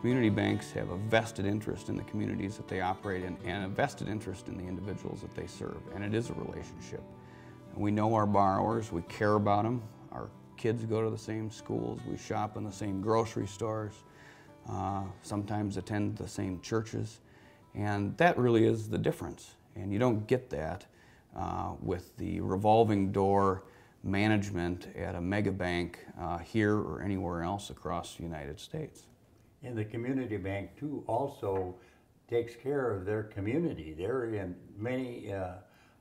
Community banks have a vested interest in the communities that they operate in and a vested interest in the individuals that they serve, and it is a relationship. We know our borrowers, we care about them, our kids go to the same schools, we shop in the same grocery stores, sometimes attend the same churches, and that really is the difference. And you don't get that with the revolving door management at a mega bank here or anywhere else across the United States. And the community bank too also takes care of their community. They're in many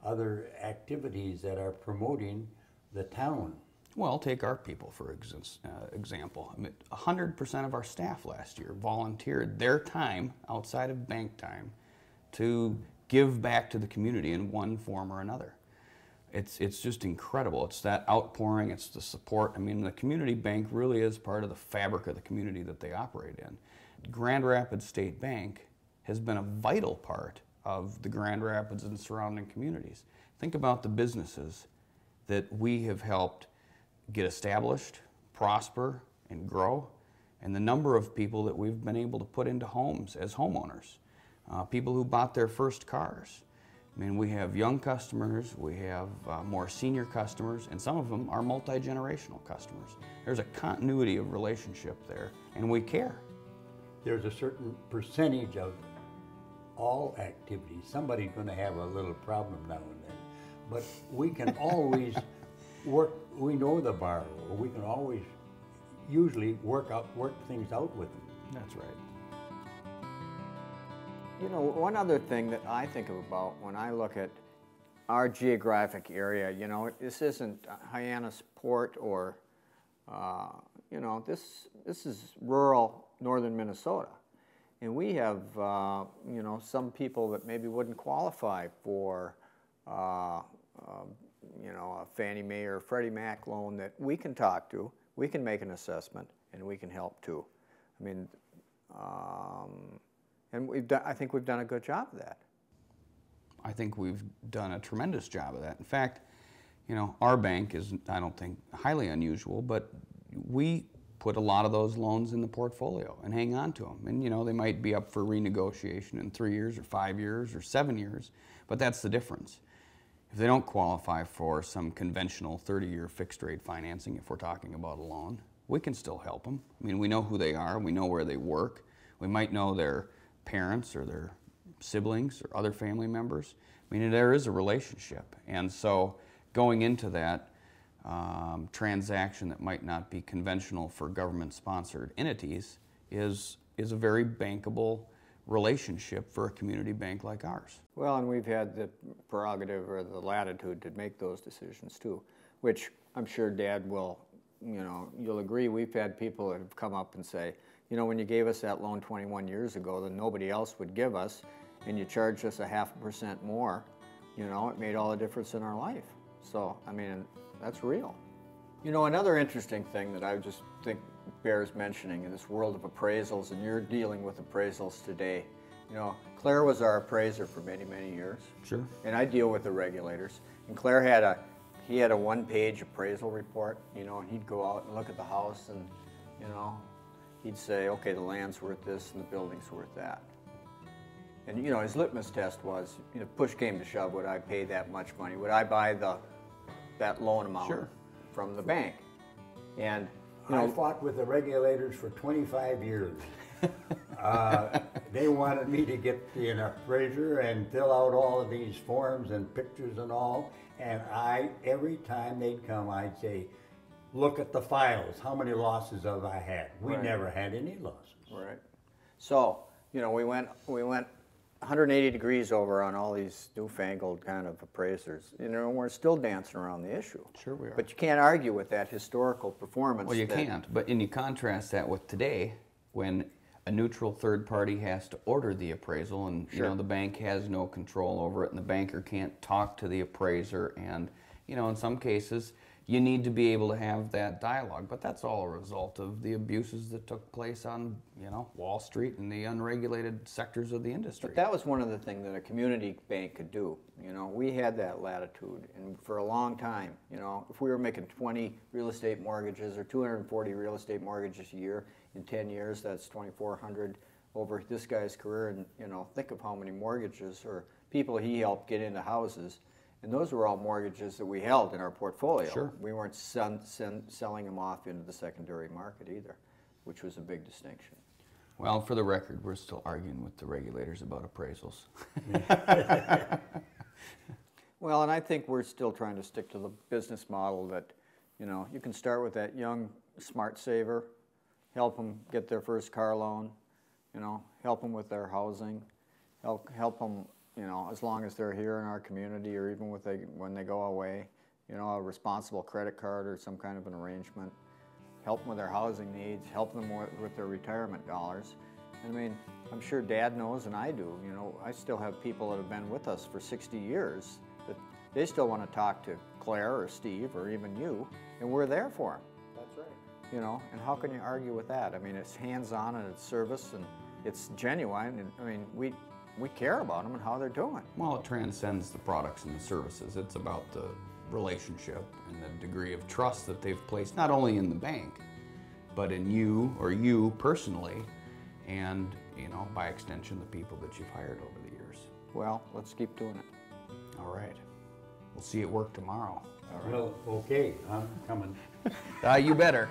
other activities that are promoting the town. Well, take our people for example. I mean, 100% of our staff last year volunteered their time outside of bank time to give back to the community in one form or another. It's just incredible. It's that outpouring, it's the support. I mean, the community bank really is part of the fabric of the community that they operate in. Grand Rapids State Bank has been a vital part of the Grand Rapids and surrounding communities. Think about the businesses that we have helped get established, prosper, and grow, and the number of people that we've been able to put into homes as homeowners, people who bought their first cars. I mean, we have young customers, we have more senior customers, and some of them are multi-generational customers. There's a continuity of relationship there, and we care. There's a certain percentage of all activities. Somebody's going to have a little problem now and then, but we can always work. We know the borrower. We can always usually work things out with them. That's right. You know, one other thing that I think about when I look at our geographic area, you know, this isn't Hyannisport or, you know, this is rural northern Minnesota. And we have, you know, some people that maybe wouldn't qualify for, you know, a Fannie Mae or Freddie Mac loan that we can talk to, we can make an assessment, and we can help too. I mean, and I think we've done a good job of that. I think we've done a tremendous job of that. In fact, you know, our bank is, I don't think, highly unusual, but we put a lot of those loans in the portfolio and hang on to them. And, you know, they might be up for renegotiation in 3 years or 5 years or 7 years, but that's the difference. If they don't qualify for some conventional 30-year fixed-rate financing, if we're talking about a loan, we can still help them. I mean, we know who they are, we know where they work, we might know their parents or their siblings or other family members. I mean, there is a relationship. And so going into that transaction that might not be conventional for government-sponsored entities is a very bankable relationship for a community bank like ours. Well, and we've had the prerogative or the latitude to make those decisions too, which I'm sure Dad will, you know, you'll agree, we've had people that have come up and say, you know, when you gave us that loan 21 years ago that nobody else would give us, and you charged us 0.5% more, you know, it made all the difference in our life. So, I mean, that's real. You know, another interesting thing that I just think bears mentioning in this world of appraisals, and you're dealing with appraisals today. You know, Claire was our appraiser for many, many years. Sure. And I deal with the regulators. And Claire had a one-page appraisal report, you know, and he'd go out and look at the house and, you know, he'd say, okay, the land's worth this and the building's worth that. And, you know, his litmus test was, you know, push came to shove, would I pay that much money? Would I buy that loan amount Sure. from the bank? And, you know, I fought with the regulators for 25 years. They wanted me to get an appraiser and fill out all of these forms and pictures and all, and every time they'd come, I'd say, look at the files, how many losses have I had? We Right. never had any losses. right. So, you know, we went 180 degrees over on all these newfangled kind of appraisers. You know, and we're still dancing around the issue. Sure we are. But you can't argue with that historical performance. Well, you can't, and you contrast that with today, when a neutral third party has to order the appraisal, and you know, the bank has no control over it, and the banker can't talk to the appraiser, and you know, in some cases you need to be able to have that dialogue. But that's all a result of the abuses that took place on, you know, Wall Street and the unregulated sectors of the industry. But that was one of the things that a community bank could do. You know, we had that latitude, and for a long time, you know, if we were making 20 real estate mortgages or 240 real estate mortgages a year, in 10 years, that's $2,400 over this guy's career. And, you know, think of how many mortgages or people he helped get into houses. And those were all mortgages that we held in our portfolio. Sure. We weren't selling them off into the secondary market either, which was a big distinction. Well, for the record, we're still arguing with the regulators about appraisals. Well, and I think we're still trying to stick to the business model that, you know, you can start with that young, smart saver, help them get their first car loan, you know, help them with their housing, help them, you know, as long as they're here in our community or even when they go away, you know, a responsible credit card or some kind of an arrangement, help them with their housing needs, help them with their retirement dollars. I mean, I'm sure Dad knows and I do, you know, I still have people that have been with us for 60 years that they still want to talk to Claire or Steve or even you, and we're there for them. That's right. You know, and how can you argue with that? I mean, it's hands-on and it's service and it's genuine, and I mean, we care about them and how they're doing. Well, it transcends the products and the services. It's about the relationship and the degree of trust that they've placed not only in the bank, but in you or you personally, and, you know, by extension, the people that you've hired over the years. Well, let's keep doing it. All right. We'll see you at work tomorrow. Well, okay, I'm coming. You better.